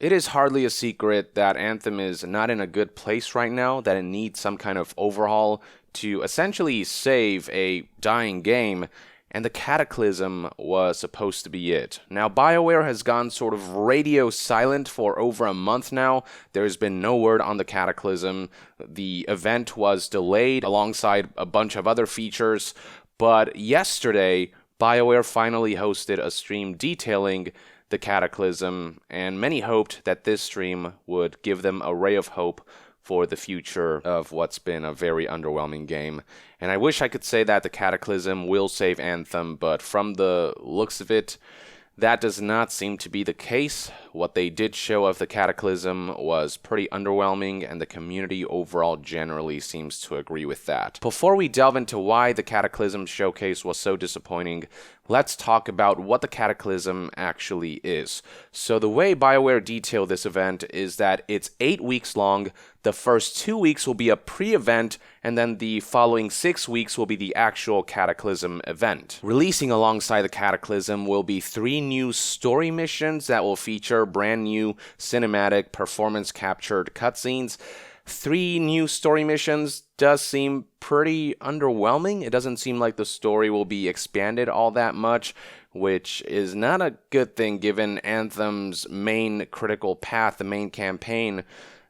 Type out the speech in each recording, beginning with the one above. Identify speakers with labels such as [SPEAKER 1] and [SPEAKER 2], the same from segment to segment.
[SPEAKER 1] It is hardly a secret that Anthem is not in a good place right now, that it needs some kind of overhaul to essentially save a dying game, and the Cataclysm was supposed to be it. Now, BioWare has gone sort of radio silent for over a month now. There's been no word on the Cataclysm. The event was delayed alongside a bunch of other features, but yesterday, BioWare finally hosted a stream detailing the Cataclysm, and many hoped that this stream would give them a ray of hope for the future of what's been a very underwhelming game. And I wish I could say that the Cataclysm will save Anthem, but from the looks of it, that does not seem to be the case. What they did show of the Cataclysm was pretty underwhelming, and the community overall generally seems to agree with that. Before we delve into why the Cataclysm showcase was so disappointing, let's talk about what the Cataclysm actually is. So the way BioWare detailed this event is that it's 8 weeks long. The first 2 weeks will be a pre-event, and then the following 6 weeks will be the actual Cataclysm event. Releasing alongside the Cataclysm will be 3 new story missions that will feature brand new cinematic performance captured cutscenes. 3 new story missions does seem pretty underwhelming. It doesn't seem like the story will be expanded all that much, which is not a good thing given Anthem's main critical path, the main campaign,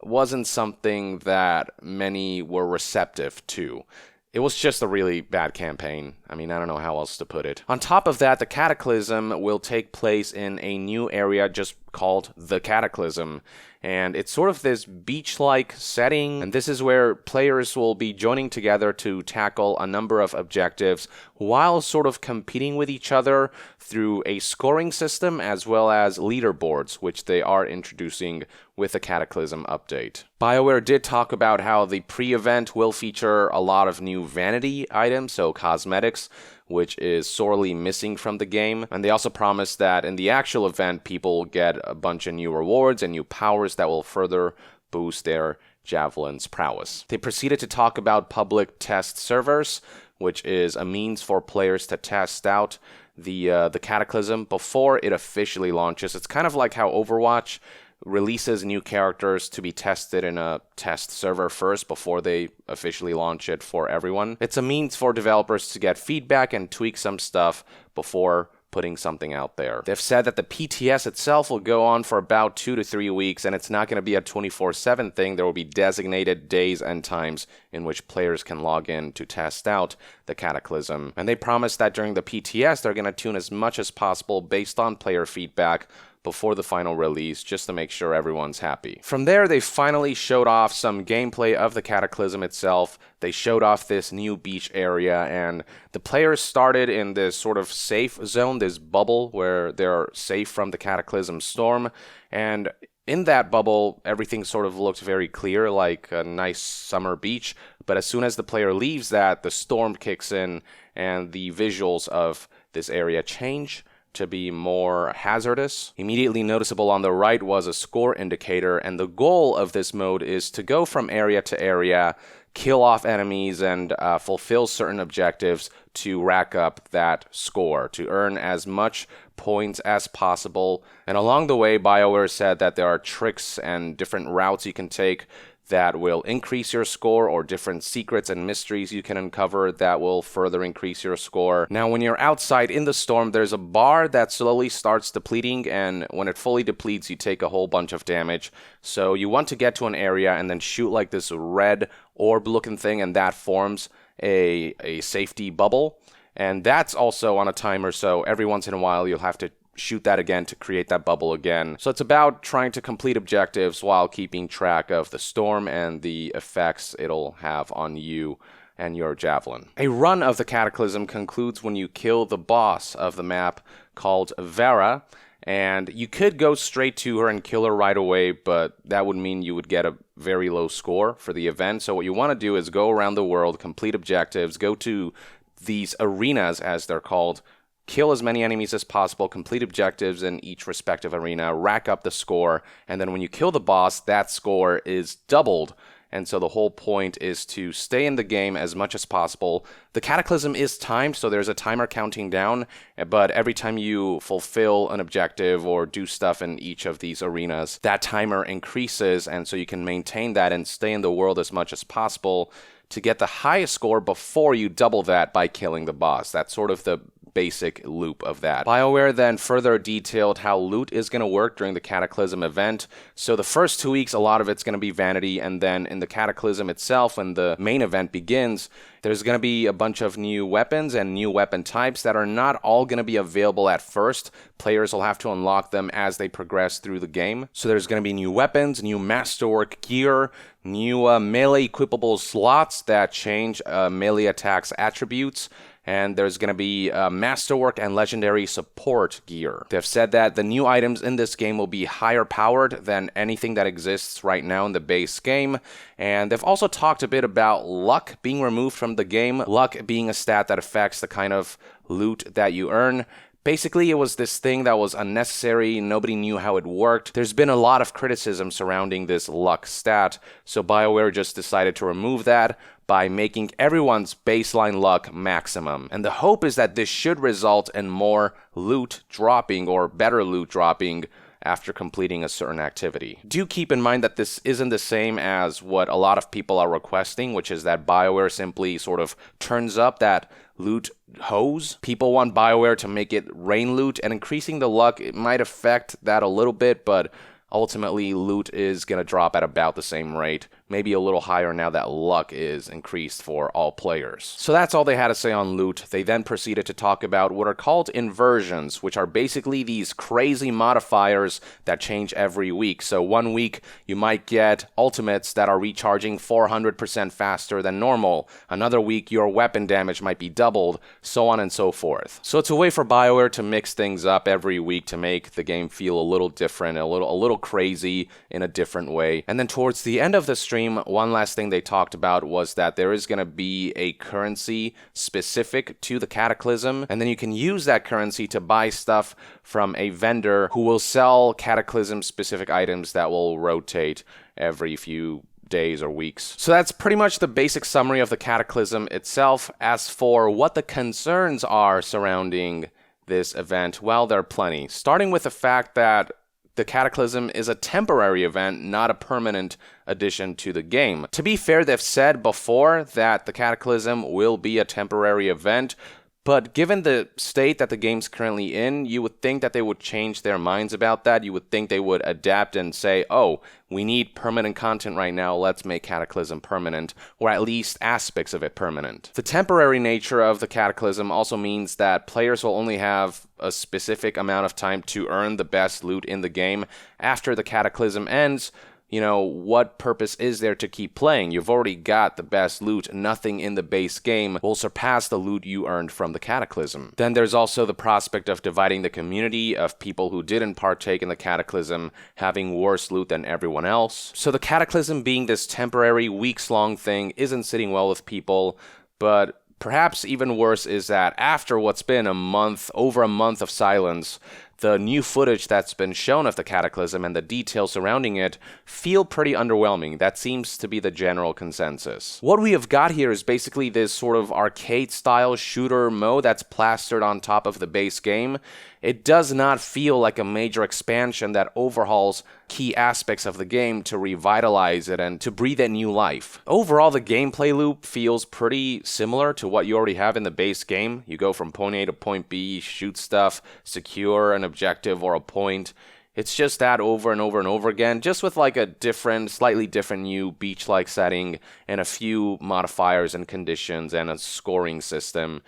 [SPEAKER 1] wasn't something that many were receptive to. It was just a really bad campaign. I mean, I don't know how else to put it. On top of that, the Cataclysm will take place in a new area just called the Cataclysm. And it's sort of this beach-like setting, and this is where players will be joining together to tackle a number of objectives while sort of competing with each other through a scoring system as well as leaderboards, which they are introducing with the Cataclysm update. BioWare did talk about how the pre-event will feature a lot of new vanity items, so cosmetics, which is sorely missing from the game. And they also promised that in the actual event, people will get a bunch of new rewards and new powers that will further boost their Javelin's prowess. They proceeded to talk about public test servers, which is a means for players to test out the Cataclysm before it officially launches. It's kind of like how Overwatch releases new characters to be tested in a test server first before they officially launch it for everyone. It's a means for developers to get feedback and tweak some stuff before putting something out there. They've said that the PTS itself will go on for about 2 to 3 weeks, and it's not going to be a 24/7 thing. There will be designated days and times in which players can log in to test out the Cataclysm. And they promise that during the PTS, they're going to tune as much as possible based on player feedback before the final release, just to make sure everyone's happy. From there, they finally showed off some gameplay of the Cataclysm itself. They showed off this new beach area, and the players started in this sort of safe zone, this bubble where they're safe from the Cataclysm storm, and in that bubble, everything sort of looked very clear, like a nice summer beach, but as soon as the player leaves that, the storm kicks in, and the visuals of this area change to be more hazardous. Immediately noticeable on the right was a score indicator, and the goal of this mode is to go from area to area, kill off enemies, and fulfill certain objectives to rack up that score, to earn as much points as possible. And along the way, BioWare said that there are tricks and different routes you can take that will increase your score, or different secrets and mysteries you can uncover that will further increase your score. Now, when you're outside in the storm, there's a bar that slowly starts depleting, and when it fully depletes, you take a whole bunch of damage. So you want to get to an area and then shoot like this red orb-looking thing, and that forms a safety bubble. And that's also on a timer, so every once in a while you'll have to shoot that again to create that bubble again. So it's about trying to complete objectives while keeping track of the storm and the effects it'll have on you and your javelin. A run of the Cataclysm concludes when you kill the boss of the map called Vrba, and you could go straight to her and kill her right away, but that would mean you would get a very low score for the event. So what you want to do is go around the world, complete objectives, go to these arenas as they're called, kill as many enemies as possible, complete objectives in each respective arena, rack up the score, and then when you kill the boss, that score is doubled, and so the whole point is to stay in the game as much as possible. The Cataclysm is timed, so there's a timer counting down, but every time you fulfill an objective or do stuff in each of these arenas, that timer increases, and so you can maintain that and stay in the world as much as possible to get the highest score before you double that by killing the boss. That's sort of the basic loop of that. BioWare then further detailed how loot is going to work during the Cataclysm event. So the first 2 weeks, a lot of it's going to be vanity, and then in the Cataclysm itself, when the main event begins, there's going to be a bunch of new weapons and new weapon types that are not all going to be available at first. Players will have to unlock them as they progress through the game. So there's going to be new weapons, new masterwork gear, new melee equipable slots that change melee attacks attributes, and there's going to be masterwork and legendary support gear. They've said that the new items in this game will be higher powered than anything that exists right now in the base game, and they've also talked a bit about luck being removed from the game, luck being a stat that affects the kind of loot that you earn. Basically, it was this thing that was unnecessary, nobody knew how it worked. There's been a lot of criticism surrounding this luck stat, so BioWare just decided to remove that by making everyone's baseline luck maximum. And the hope is that this should result in more loot dropping or better loot dropping after completing a certain activity. Do keep in mind that this isn't the same as what a lot of people are requesting, which is that BioWare simply sort of turns up that loot hose. People want BioWare to make it rain loot, and increasing the luck, it might affect that a little bit, but ultimately loot is going to drop at about the same rate, maybe a little higher now that luck is increased for all players. So that's all they had to say on loot. They then proceeded to talk about what are called inversions, which are basically these crazy modifiers that change every week. So 1 week you might get ultimates that are recharging 400% faster than normal. Another week your weapon damage might be doubled, so on and so forth. So it's a way for BioWare to mix things up every week to make the game feel a little different, a little crazy in a different way. And then towards the end of the stream, one last thing they talked about was that there is going to be a currency specific to the Cataclysm, and then you can use that currency to buy stuff from a vendor who will sell Cataclysm specific items that will rotate every few days or weeks. So that's pretty much the basic summary of the Cataclysm itself. As for what the concerns are surrounding this event, well, there are plenty. Starting with the fact that the Cataclysm is a temporary event, not a permanent addition to the game. To be fair, they've said before that the Cataclysm will be a temporary event, but given the state that the game's currently in, you would think that they would change their minds about that. You would think they would adapt and say, oh, we need permanent content right now, let's make Cataclysm permanent, or at least aspects of it permanent. The temporary nature of the Cataclysm also means that players will only have a specific amount of time to earn the best loot in the game. After the Cataclysm ends, you know, what purpose is there to keep playing? You've already got the best loot. Nothing in the base game will surpass the loot you earned from the Cataclysm. Then there's also the prospect of dividing the community, of people who didn't partake in the Cataclysm having worse loot than everyone else. So the Cataclysm being this temporary, weeks-long thing isn't sitting well with people, but perhaps even worse is that after what's been over a month of silence, the new footage that's been shown of the Cataclysm and the details surrounding it feel pretty underwhelming. That seems to be the general consensus. What we have got here is basically this sort of arcade-style shooter mode that's plastered on top of the base game. It does not feel like a major expansion that overhauls key aspects of the game to revitalize it and to breathe it new life. Overall, the gameplay loop feels pretty similar to what you already have in the base game. You go from point A to point B, shoot stuff, secure an objective or a point. It's just that over and over and over again, just with like a different, slightly different new beach-like setting and a few modifiers and conditions and a scoring system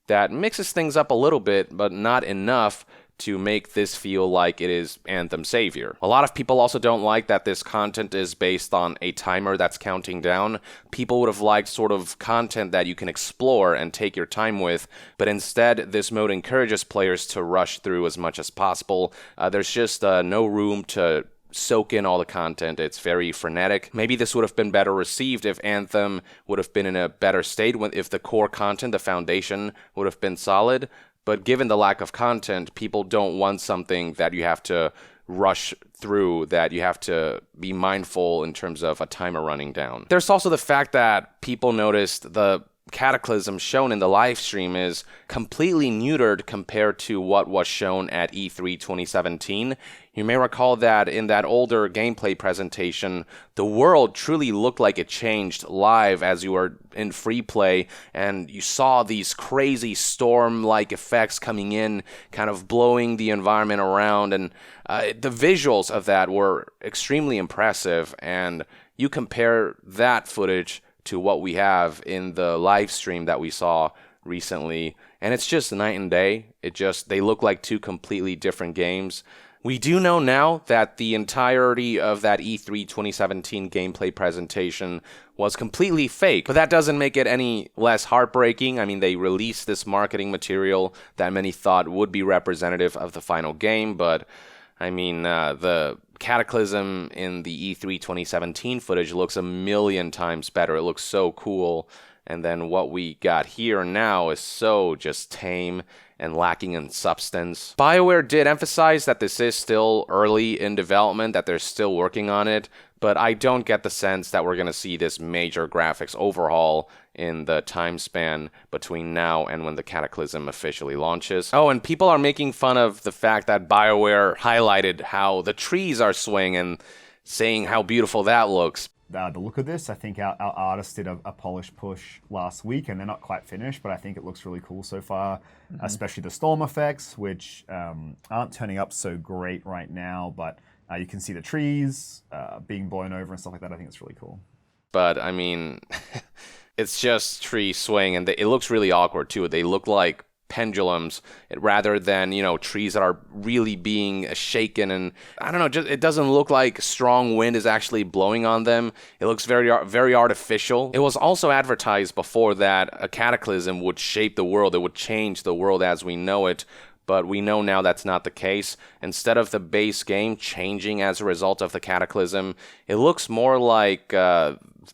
[SPEAKER 1] that mixes things up a little bit, but not enough to make this feel like it is Anthem Savior. A lot of people also don't like that this content is based on a timer that's counting down. People would have liked sort of content that you can explore and take your time with, but instead this mode encourages players to rush through as much as possible. There's just no room to soak in all the content. It's very frenetic. Maybe this would have been better received if Anthem would have been in a better state, if the core content, the foundation, would have been solid. But given the lack of content, people don't want something that you have to rush through that you have to be mindful in terms of a timer running down. There's also the fact that people noticed the Cataclysm shown in the live stream is completely neutered compared to what was shown at E3 2017. You may recall that in that older gameplay presentation, the world truly looked like it changed live as you were in free play, and you saw these crazy storm-like effects coming in, kind of blowing the environment around, and the visuals of that were extremely impressive, and you compare that footage to what we have in the live stream that we saw recently, and it's just night and day. They look like two completely different games. We do know now that the entirety of that E3 2017 gameplay presentation was completely fake, but that doesn't make it any less heartbreaking. I mean, they released this marketing material that many thought would be representative of the final game, but I mean, the Cataclysm in the E3 2017 footage looks a million times better. It looks so cool. And then what we got here now is so just tame and lacking in substance. BioWare did emphasize that this is still early in development, that they're still working on it, but I don't get the sense that we're going to see this major graphics overhaul in the time span between now and when the Cataclysm officially launches. Oh, and people are making fun of the fact that BioWare highlighted how the trees are swaying and saying how beautiful that looks.
[SPEAKER 2] The look of this, I think our artist did a polish push last week, and they're not quite finished, but I think it looks really cool so far, especially the storm effects, which aren't turning up so great right now, but you can see the trees being blown over and stuff like that. I think it's really cool.
[SPEAKER 1] But, I mean, it's just trees swaying, and it looks really awkward, too. They look like pendulums rather than, trees that are really being shaken, and I don't know, it doesn't look like strong wind is actually blowing on them. It looks very, very artificial. It was also advertised before that a Cataclysm would shape the world. It would change the world as we know it. But we know now that's not the case. Instead of the base game changing as a result of the Cataclysm, it looks more like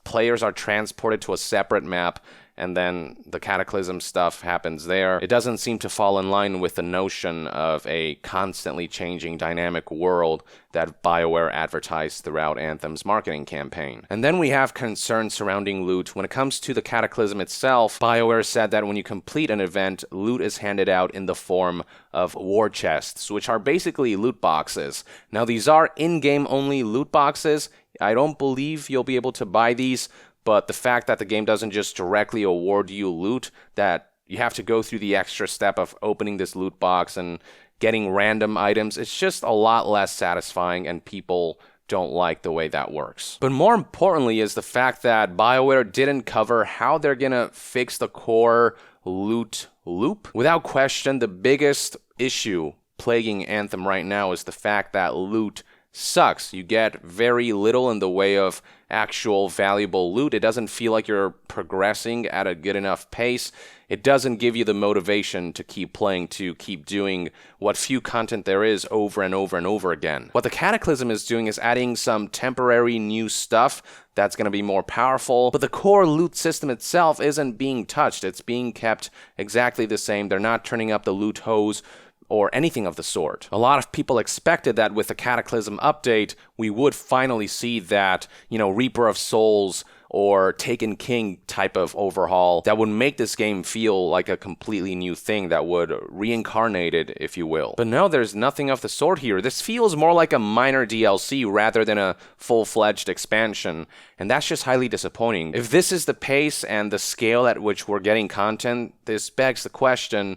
[SPEAKER 1] players are transported to a separate map, and then the Cataclysm stuff happens there. It doesn't seem to fall in line with the notion of a constantly changing dynamic world that BioWare advertised throughout Anthem's marketing campaign. And then we have concerns surrounding loot. When it comes to the Cataclysm itself, BioWare said that when you complete an event, loot is handed out in the form of war chests, which are basically loot boxes. Now, these are in-game only loot boxes. I don't believe you'll be able to buy these, but the fact that the game doesn't just directly award you loot, that you have to go through the extra step of opening this loot box and getting random items, it's just a lot less satisfying, and people don't like the way that works. But more importantly is the fact that BioWare didn't cover how they're gonna fix the core loot loop. Without question, the biggest issue plaguing Anthem right now is the fact that loot sucks. You get very little in the way of actual valuable loot. It doesn't feel like you're progressing at a good enough pace. It doesn't give you the motivation to keep playing, to keep doing what few content there is over and over and over again. What the Cataclysm is doing is adding some temporary new stuff that's going to be more powerful, but the core loot system itself isn't being touched. It's being kept exactly the same. They're not turning up the loot hose or anything of the sort. A lot of people expected that with the Cataclysm update, we would finally see that, Reaper of Souls or Taken King type of overhaul that would make this game feel like a completely new thing, that would reincarnate it, if you will. But no, there's nothing of the sort here. This feels more like a minor DLC rather than a full-fledged expansion, and that's just highly disappointing. If this is the pace and the scale at which we're getting content, this begs the question,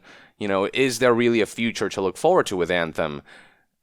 [SPEAKER 1] is there really a future to look forward to with Anthem?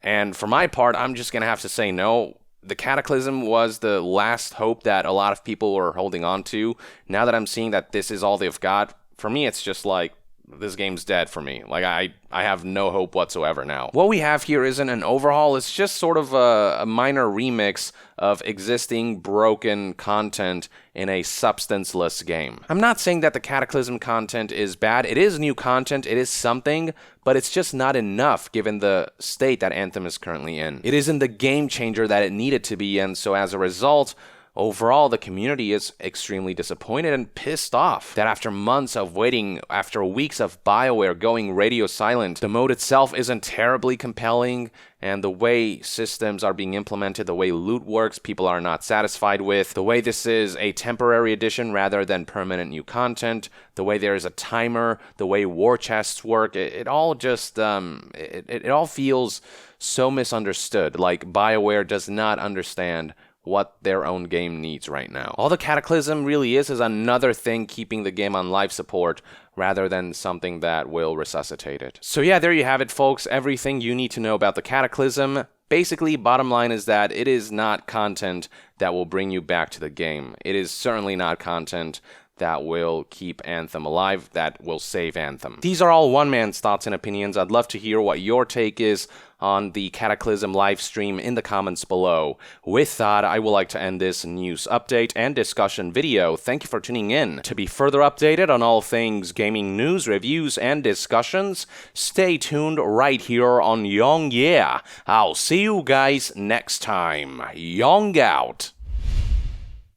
[SPEAKER 1] And for my part, I'm just going to have to say no. The Cataclysm was the last hope that a lot of people were holding on to. Now that I'm seeing that this is all they've got, for me, it's just like, this game's dead for me. Like, I have no hope whatsoever now. What we have here isn't an overhaul. It's just sort of a minor remix of existing broken content in a substanceless game. I'm not saying that the Cataclysm content is bad. It is new content. It is something, but it's just not enough given the state that Anthem is currently in. It isn't the game changer that it needed to be, and so as a result, overall the community is extremely disappointed and pissed off that after months of waiting, after weeks of BioWare going radio silent, the mode itself isn't terribly compelling, and the way systems are being implemented, the way loot works, people are not satisfied with, the way this is a temporary addition rather than permanent new content, the way there is a timer, the way war chests work, it all just, it all feels so misunderstood, like BioWare does not understand what their own game needs right now. All the Cataclysm really is another thing keeping the game on life support rather than something that will resuscitate it. So yeah, there you have it, folks. Everything you need to know about the Cataclysm. Basically, bottom line is that it is not content that will bring you back to the game. It is certainly not content that will keep Anthem alive, that will save Anthem. These are all one man's thoughts and opinions. I'd love to hear what your take is on the Cataclysm live stream in the comments below. With that, I would like to end this news update and discussion video. Thank you for tuning in. To be further updated on all things gaming news, reviews, and discussions, stay tuned right here on Young Yeah. I'll see you guys next time. Young out.